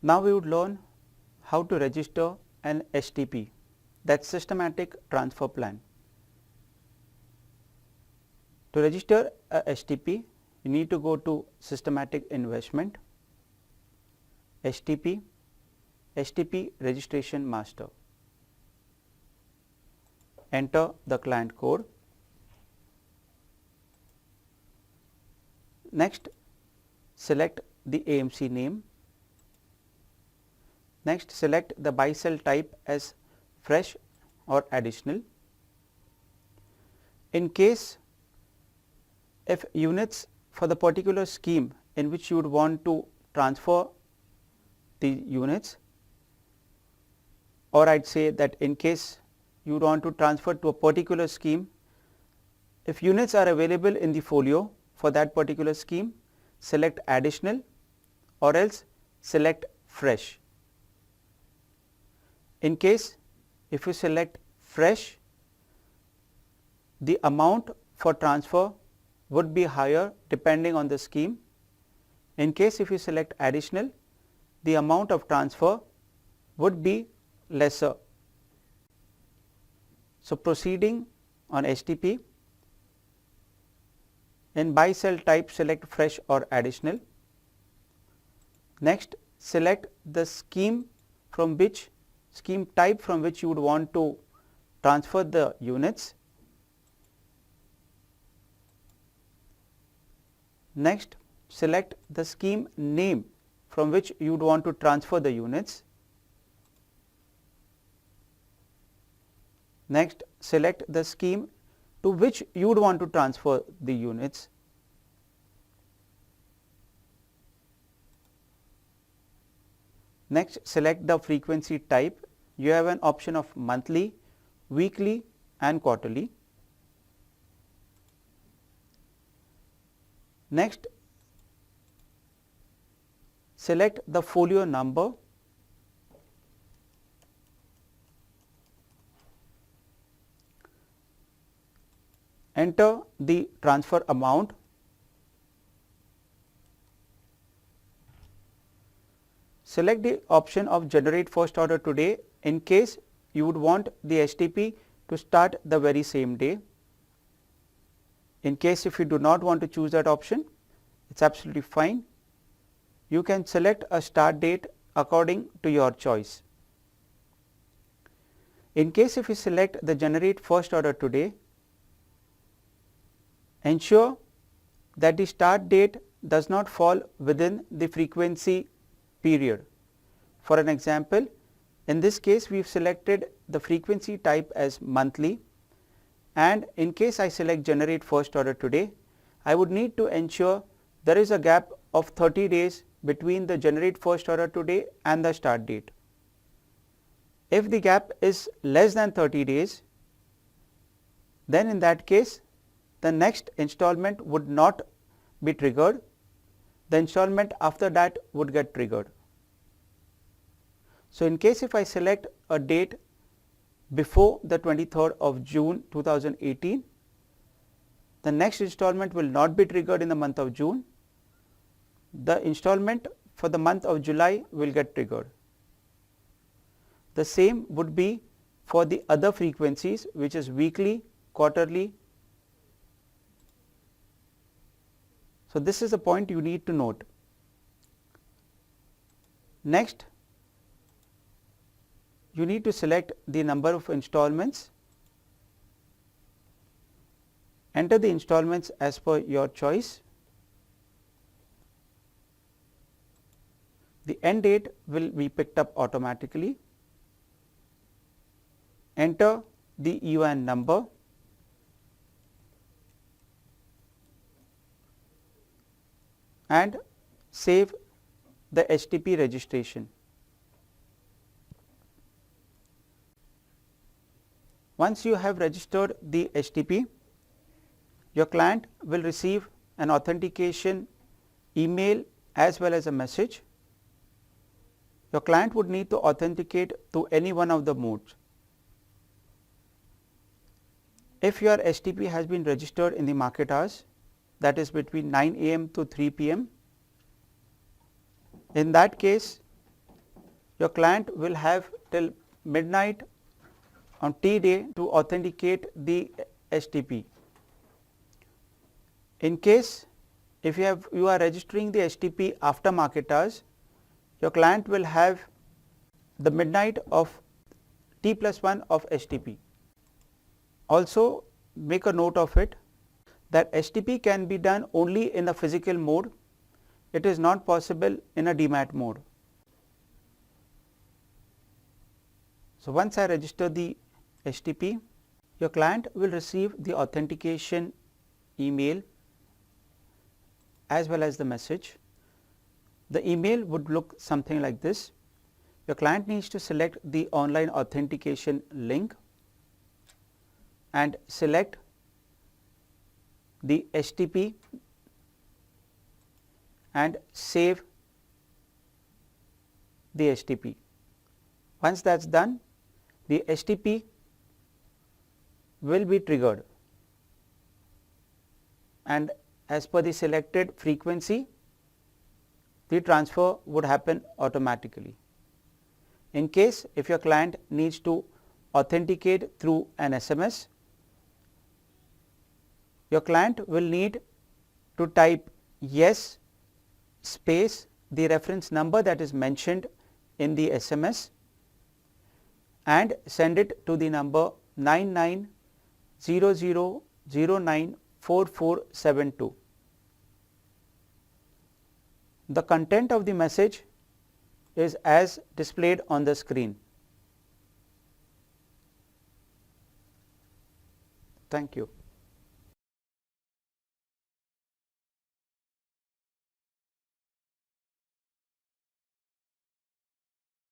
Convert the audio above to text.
Now we would learn how to register an STP, that's Systematic Transfer Plan. To register a STP, you need to go to Systematic Investment, STP, STP Registration Master. Enter the client code. Next, select the AMC name. Next, select the buy sell type as fresh or additional. In case if units for the particular scheme in which you would want to transfer the units, or I would say that in case you would want to transfer to a particular scheme, if units are available in the folio for that particular scheme, select additional or else select fresh. In case if you select fresh, the amount for transfer would be higher depending on the scheme. In case if you select additional, the amount of transfer would be lesser. So, proceeding on STP, in buy sell type select fresh or additional. Next, select the scheme type from which you would want to transfer the units. Next, select the scheme name from which you would want to transfer the units. Next, select the scheme to which you would want to transfer the units. Next, select the frequency type. You have an option of monthly, weekly and quarterly. Next, select the folio number. Enter the transfer amount. Select the option of generate first order today in case you would want the STP to start the very same day. In case if you do not want to choose that option, it is absolutely fine. You can select a start date according to your choice. In case if you select the generate first order today, ensure that the start date does not fall within the frequency period. For an example, in this case we have selected the frequency type as monthly, and in case I select generate first order today, I would need to ensure there is a gap of 30 days between the generate first order today and the start date. If the gap is less than 30 days, then in that case the next installment would not be triggered, the installment after that would get triggered. So, in case if I select a date before the 23rd of June 2018, the next installment will not be triggered in the month of June. The installment for the month of July will get triggered. The same would be for the other frequencies, which is weekly, quarterly. So, this is a point you need to note. Next, you need to select the number of installments, enter the installments as per your choice. The end date will be picked up automatically. Enter the EUN number, and save the STP registration. Once you have registered the STP, your client will receive an authentication email as well as a message. Your client would need to authenticate to any one of the modes. If your STP has been registered in the market hours, that is between 9 AM to 3 PM, in that case your client will have till midnight on T day to authenticate the STP. In case if you are registering the STP after market hours, your client will have the midnight of T+1 of STP. Also make a note of it that STP can be done only in a physical mode. It is not possible in a demat mode. So once I register the STP, your client will receive the authentication email as well as the message. The email would look something like this. Your client needs to select the online authentication link and select the STP and save the STP. Once that is done, the STP will be triggered, and as per the selected frequency, the transfer would happen automatically. In case if your client needs to authenticate through an SMS, your client will need to type yes space the reference number that is mentioned in the SMS and send it to the number 9900094472. The content of the message is as displayed on the screen. Thank you.